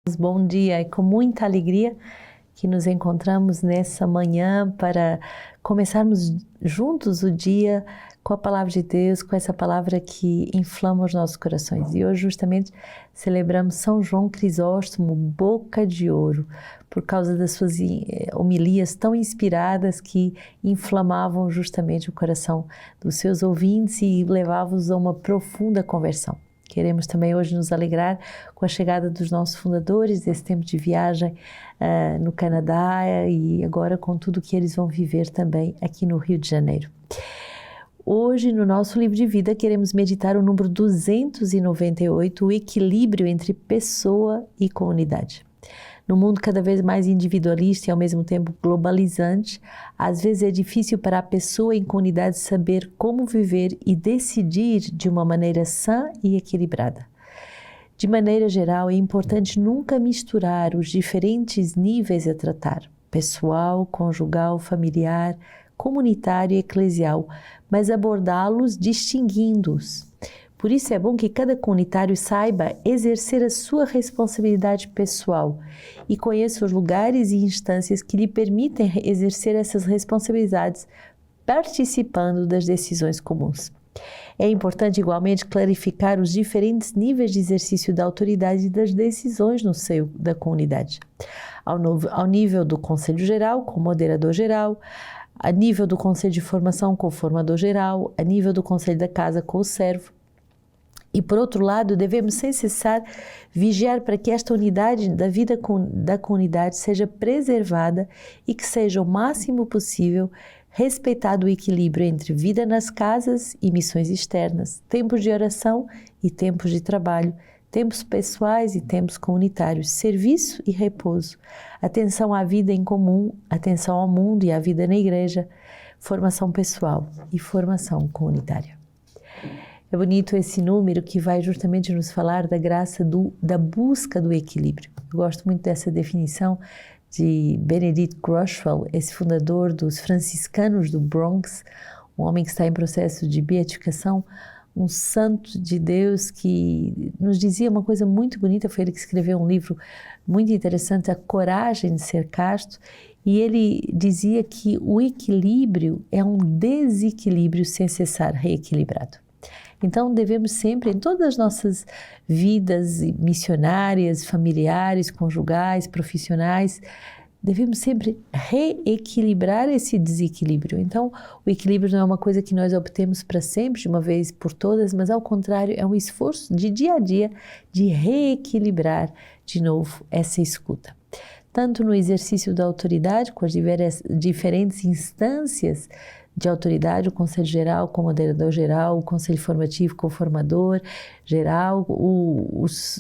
Bom dia, é com muita alegria que nos encontramos nessa manhã para começarmos juntos o dia com a palavra de Deus, com essa palavra que inflama os nossos corações. E hoje justamente celebramos São João Crisóstomo, boca de ouro, por causa das suas homilias tão inspiradas que inflamavam justamente o coração dos seus ouvintes e levavam-os a uma profunda conversão. Queremos também hoje nos alegrar com a chegada dos nossos fundadores, desse tempo de viagem no Canadá e agora com tudo que eles vão viver também aqui no Rio de Janeiro. Hoje, no nosso livro de vida, queremos meditar o número 298, o equilíbrio entre pessoa e comunidade. No mundo cada vez mais individualista e ao mesmo tempo globalizante, às vezes é difícil para a pessoa em comunidade saber como viver e decidir de uma maneira sã e equilibrada. De maneira geral, é importante nunca misturar os diferentes níveis a tratar, pessoal, conjugal, familiar, comunitário e eclesial, mas abordá-los distinguindo-os. Por isso é bom que cada comunitário saiba exercer a sua responsabilidade pessoal e conheça os lugares e instâncias que lhe permitem exercer essas responsabilidades participando das decisões comuns. É importante igualmente clarificar os diferentes níveis de exercício da autoridade e das decisões no seio da comunidade. Ao nível do Conselho Geral, com o moderador geral, a nível do Conselho de Formação com o formador geral, a nível do Conselho da Casa com o servo. E, por outro lado, devemos sem cessar vigiar para que esta unidade da vida da comunidade seja preservada e que seja o máximo possível respeitado o equilíbrio entre vida nas casas e missões externas, tempos de oração e tempos de trabalho, tempos pessoais e tempos comunitários, serviço e repouso, atenção à vida em comum, atenção ao mundo e à vida na igreja, formação pessoal e formação comunitária. É bonito esse número que vai justamente nos falar da graça da busca do equilíbrio. Eu gosto muito dessa definição de Benedict Groeschel, esse fundador dos franciscanos do Bronx, um homem que está em processo de beatificação, um santo de Deus que nos dizia uma coisa muito bonita. Foi ele que escreveu um livro muito interessante, A Coragem de Ser Casto, e ele dizia que o equilíbrio é um desequilíbrio sem cessar reequilibrado. Então, devemos sempre, em todas as nossas vidas missionárias, familiares, conjugais, profissionais, devemos sempre reequilibrar esse desequilíbrio. Então, o equilíbrio não é uma coisa que nós obtemos para sempre, de uma vez por todas, mas ao contrário, é um esforço de dia a dia de reequilibrar de novo essa escuta. Tanto no exercício da autoridade, com as diferentes instâncias de autoridade, o Conselho Geral com o moderador geral, o Conselho Formativo com o formador geral,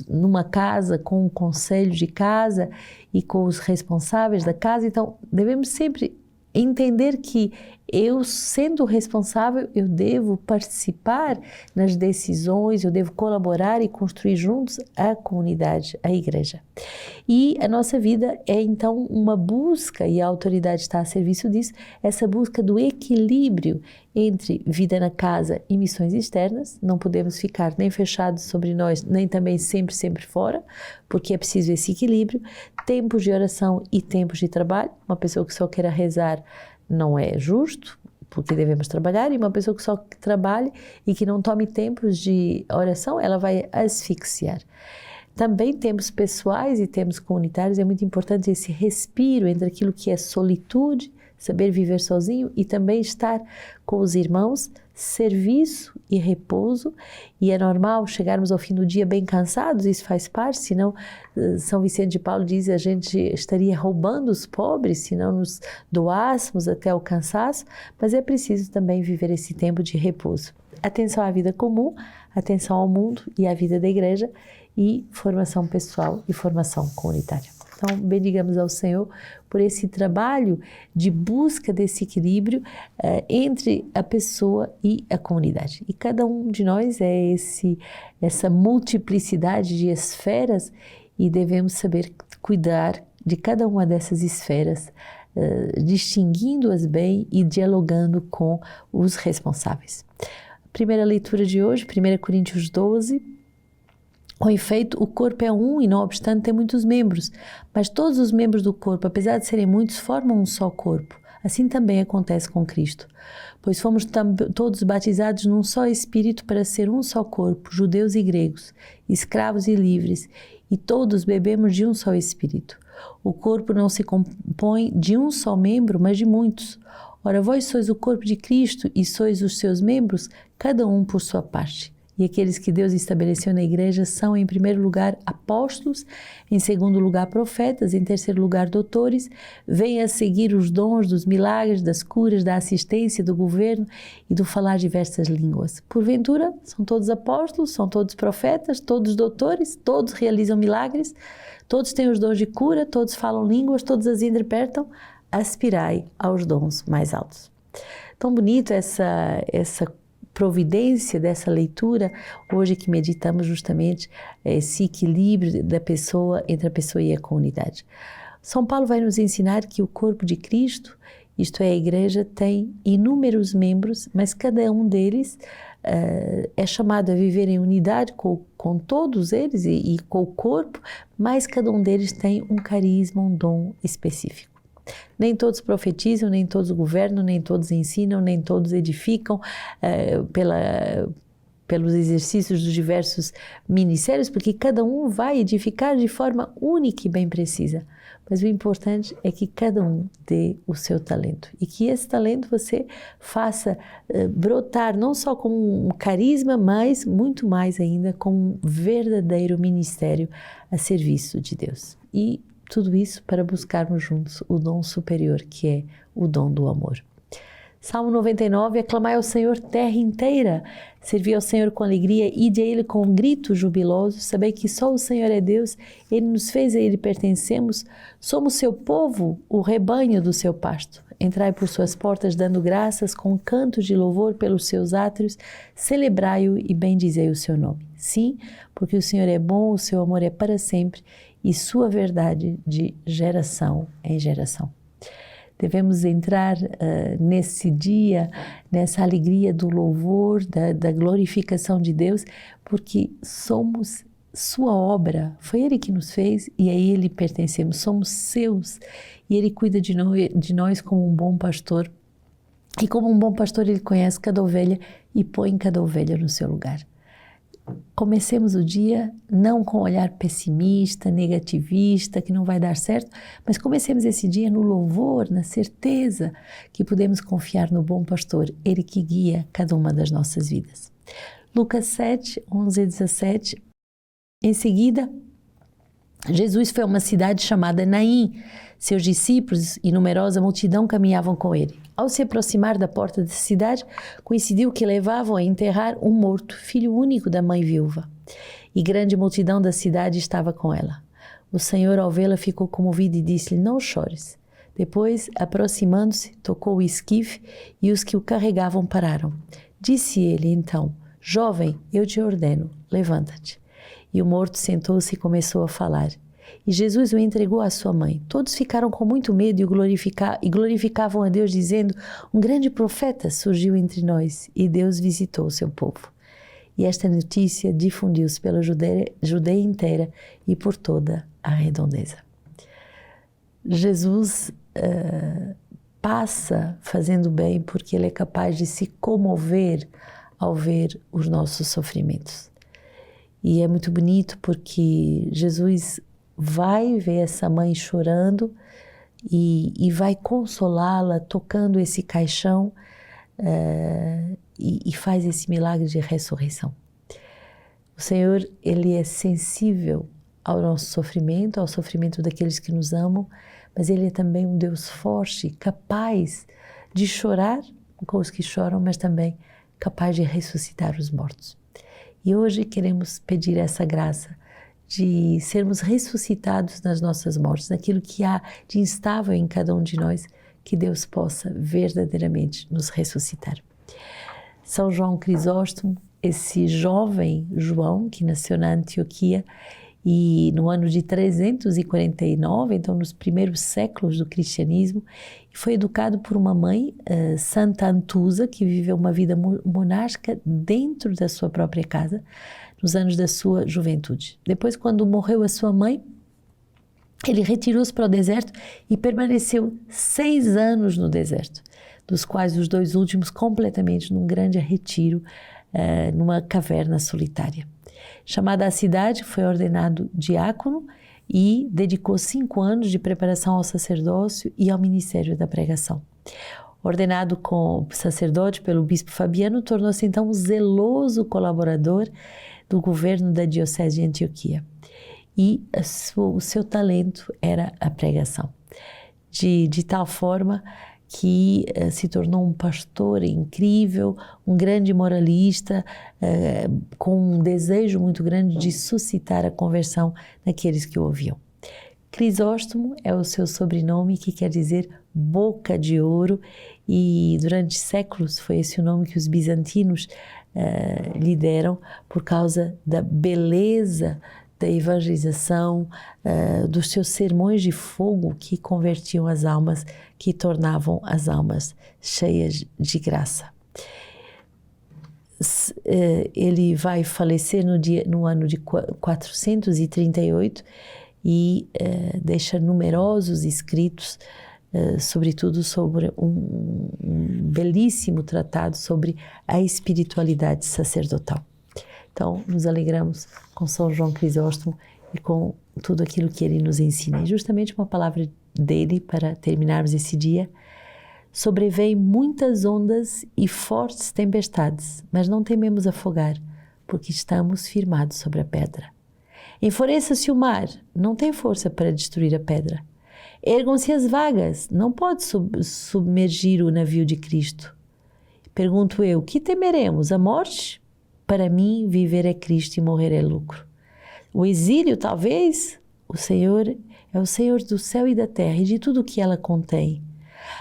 numa casa com o Conselho de Casa e com os responsáveis da casa. Então, devemos sempre entender que eu, sendo responsável, eu devo participar nas decisões, eu devo colaborar e construir juntos a comunidade, a igreja. E a nossa vida é então uma busca, e a autoridade está a serviço disso, essa busca do equilíbrio entre vida na casa e missões externas. Não podemos ficar nem fechados sobre nós, nem também sempre fora, porque é preciso esse equilíbrio. Tempos de oração e tempos de trabalho. Uma pessoa que só queira rezar não é justo, porque devemos trabalhar, e uma pessoa que só trabalhe e que não tome tempos de oração, ela vai asfixiar. Também tempos pessoais e tempos comunitários, é muito importante esse respiro entre aquilo que é solitude, saber viver sozinho, e também estar com os irmãos, serviço e repouso. E é normal chegarmos ao fim do dia bem cansados, isso faz parte, senão São Vicente de Paulo diz, a gente estaria roubando os pobres se não nos doássemos até o cansaço, mas é preciso também viver esse tempo de repouso. Atenção à vida comum, atenção ao mundo e à vida da igreja, e formação pessoal e formação comunitária. Então, bendigamos ao Senhor por esse trabalho de busca desse equilíbrio entre a pessoa e a comunidade. E cada um de nós é essa multiplicidade de esferas, e devemos saber cuidar de cada uma dessas esferas, distinguindo-as bem e dialogando com os responsáveis. A primeira leitura de hoje, 1 Coríntios 12, Com efeito, o corpo é um e, não obstante, tem muitos membros, mas todos os membros do corpo, apesar de serem muitos, formam um só corpo. Assim também acontece com Cristo, pois fomos todos batizados num só Espírito para ser um só corpo, judeus e gregos, escravos e livres, e todos bebemos de um só Espírito. O corpo não se compõe de um só membro, mas de muitos. Ora, vós sois o corpo de Cristo e sois os seus membros, cada um por sua parte. E aqueles que Deus estabeleceu na igreja são, em primeiro lugar, apóstolos, em segundo lugar, profetas, em terceiro lugar, doutores. Vêm a seguir os dons dos milagres, das curas, da assistência, do governo e do falar diversas línguas. Porventura, são todos apóstolos, são todos profetas, todos doutores, todos realizam milagres, todos têm os dons de cura, todos falam línguas, todos as interpretam. Aspirai aos dons mais altos. Tão bonito essa providência dessa leitura, hoje que meditamos justamente esse equilíbrio da pessoa, entre a pessoa e a comunidade. São Paulo vai nos ensinar que o corpo de Cristo, isto é, a igreja, tem inúmeros membros, mas cada um deles é chamado a viver em unidade com todos eles e com o corpo, mas cada um deles tem um carisma, um dom específico. Nem todos profetizam, nem todos governam, nem todos ensinam, nem todos edificam pelos exercícios dos diversos ministérios, porque cada um vai edificar de forma única e bem precisa. Mas o importante é que cada um dê o seu talento e que esse talento você faça brotar não só como um carisma, mas muito mais ainda como um verdadeiro ministério a serviço de Deus. E tudo isso para buscarmos juntos o dom superior, que é o dom do amor. Salmo 99, aclamai ao Senhor terra inteira, servi ao Senhor com alegria, ide a Ele com gritos jubilosos, sabei que só o Senhor é Deus, Ele nos fez, a Ele pertencemos, somos seu povo, o rebanho do seu pasto. Entrai por suas portas dando graças, com cantos de louvor pelos seus átrios, celebrai-o e bendizei o seu nome. Sim, porque o Senhor é bom, o seu amor é para sempre, e sua verdade de geração em geração. Devemos entrar nesse dia, nessa alegria do louvor, da glorificação de Deus, porque somos sua obra, foi Ele que nos fez e a Ele pertencemos, somos seus, e Ele cuida de nós como um bom pastor, e como um bom pastor Ele conhece cada ovelha e põe cada ovelha no seu lugar. Comecemos o dia não com um olhar pessimista, negativista, que não vai dar certo, mas comecemos esse dia no louvor, na certeza que podemos confiar no bom pastor, Ele que guia cada uma das nossas vidas. Lucas 7, 11 e 17. Em seguida, Jesus foi a uma cidade chamada Naim. Seus discípulos e numerosa multidão caminhavam com ele. Ao se aproximar da porta da cidade, coincidiu que levavam a enterrar um morto, filho único da mãe viúva. E grande multidão da cidade estava com ela. O Senhor, ao vê-la, ficou comovido e disse-lhe: não chores. Depois, aproximando-se, tocou o esquife e os que o carregavam pararam. Disse ele, então: jovem, eu te ordeno, levanta-te. E o morto sentou-se e começou a falar. E Jesus o entregou à sua mãe. Todos ficaram com muito medo e glorificavam a Deus, dizendo: um grande profeta surgiu entre nós e Deus visitou o seu povo. E esta notícia difundiu-se pela Judeia inteira e por toda a redondeza. Jesus passa fazendo bem porque Ele é capaz de se comover ao ver os nossos sofrimentos. E é muito bonito porque Jesus vai ver essa mãe chorando e vai consolá-la tocando esse caixão e faz esse milagre de ressurreição. O Senhor, Ele é sensível ao nosso sofrimento, ao sofrimento daqueles que nos amam, mas Ele é também um Deus forte, capaz de chorar com os que choram, mas também capaz de ressuscitar os mortos. E hoje queremos pedir essa graça de sermos ressuscitados nas nossas mortes, naquilo que há de instável em cada um de nós, que Deus possa verdadeiramente nos ressuscitar. São João Crisóstomo, esse jovem João que nasceu na Antioquia e no ano de 349, então nos primeiros séculos do cristianismo, foi educado por uma mãe, Santa Antusa, que viveu uma vida monástica dentro da sua própria casa, nos anos da sua juventude. Depois, quando morreu a sua mãe, ele retirou-se para o deserto e permaneceu 6 anos no deserto, dos quais os 2 últimos completamente num grande retiro, numa caverna solitária. Chamada à cidade, foi ordenado diácono e dedicou 5 anos de preparação ao sacerdócio e ao ministério da pregação. Ordenado como sacerdote pelo bispo Fabiano, tornou-se então um zeloso colaborador do governo da diocese de Antioquia. E o seu talento era a pregação, de tal forma que se tornou um pastor incrível, um grande moralista, com um desejo muito grande de suscitar a conversão naqueles que o ouviam. Crisóstomo é o seu sobrenome, que quer dizer boca de ouro, e durante séculos foi esse o nome que os bizantinos lhe deram por causa da beleza da evangelização, dos seus sermões de fogo que convertiam as almas, que tornavam as almas cheias de graça. Ele vai falecer no ano de 438 e deixa numerosos escritos, sobretudo sobre um belíssimo tratado sobre a espiritualidade sacerdotal. Então, nos alegramos com São João Crisóstomo e com tudo aquilo que ele nos ensina. E justamente uma palavra dele para terminarmos esse dia: sobrevêm muitas ondas e fortes tempestades, mas não tememos afogar, porque estamos firmados sobre a pedra. Enfureça-se o mar, não tem força para destruir a pedra. Ergam-se as vagas, não pode submergir o navio de Cristo. Pergunto eu, que temeremos? A morte? Para mim, viver é Cristo e morrer é lucro. O exílio, talvez? O Senhor é o Senhor do céu e da terra e de tudo o que ela contém.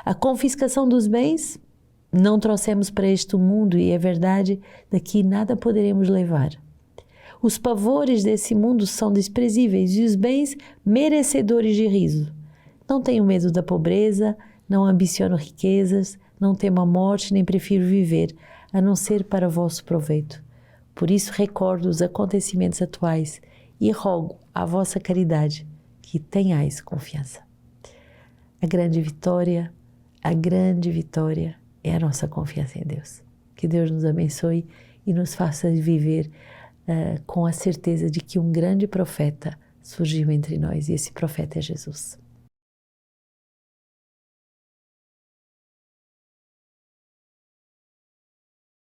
A confiscação dos bens? Não trouxemos para este mundo e é verdade, daqui nada poderemos levar. Os pavores desse mundo são desprezíveis e os bens merecedores de riso. Não tenho medo da pobreza, não ambiciono riquezas, não temo a morte, nem prefiro viver, a não ser para vosso proveito. Por isso recordo os acontecimentos atuais e rogo à vossa caridade que tenhais confiança. A grande vitória é a nossa confiança em Deus. Que Deus nos abençoe e nos faça viver com a certeza de que um grande profeta surgiu entre nós e esse profeta é Jesus.